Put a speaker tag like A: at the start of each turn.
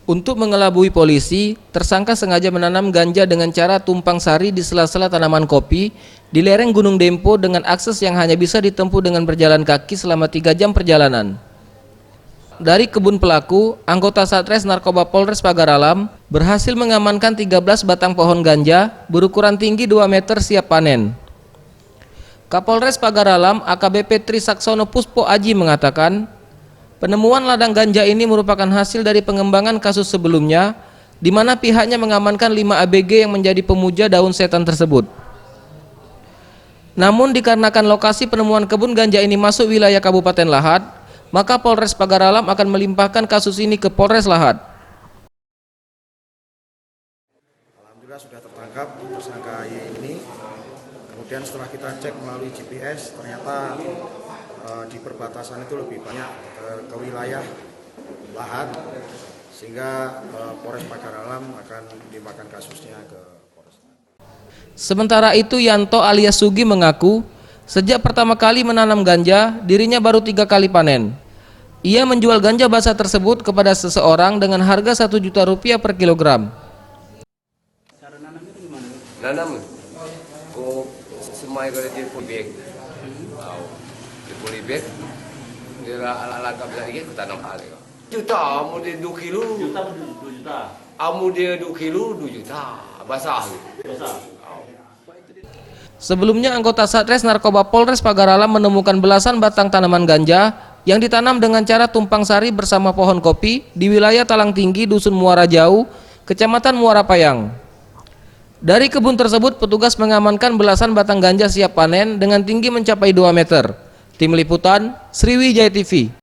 A: Untuk mengelabui polisi, tersangka sengaja menanam ganja dengan cara tumpang sari di sela-sela tanaman kopi di lereng Gunung Dempo dengan akses yang hanya bisa ditempuh dengan berjalan kaki selama 3 jam perjalanan. Dari kebun pelaku, anggota Satres Narkoba Polres Pagar Alam berhasil mengamankan 13 batang pohon ganja berukuran tinggi 2 meter siap panen. Kapolres Pagar Alam AKBP Trisaksono Puspo Aji mengatakan, penemuan ladang ganja ini merupakan hasil dari pengembangan kasus sebelumnya, di mana pihaknya mengamankan 5 ABG yang menjadi pemuja daun setan tersebut. Namun dikarenakan lokasi penemuan kebun ganja ini masuk wilayah Kabupaten Lahad, maka Polres Pagar Alam akan melimpahkan kasus ini ke Polres Lahad.
B: Alhamdulillah sudah tertangkap tersangka Y ini. Kemudian setelah kita cek melalui GPS, ternyata di perbatasan itu lebih banyak ke wilayah Lahad, sehingga Polres Pagar Alam akan melimpahkan kasusnya ke Polres.
A: Sementara itu Yanto alias Sugi mengaku, sejak pertama kali menanam ganja, dirinya baru 3 kali panen. Ia menjual ganja basah tersebut kepada seseorang dengan harga Rp1 juta per kilogram.
C: Cara nanamnya itu gimana?
D: Nanam ko semai kalau dia polybag, dia polybag, dia alat kabel lagi kita tanam kali. Juta, amu dia 2 kilo.
C: Juta 2 juta.
D: Amu dia 2 kilo 2 juta, basah.
C: Basah.
A: Sebelumnya anggota Satres Narkoba Polres Pagar Alam menemukan belasan batang tanaman ganja yang ditanam dengan cara tumpang sari bersama pohon kopi di wilayah Talang Tinggi, Dusun Muara Jauh, Kecamatan Muara Payang. Dari kebun tersebut petugas mengamankan belasan batang ganja siap panen dengan tinggi mencapai 2 meter. Tim Liputan, Sriwijaya TV.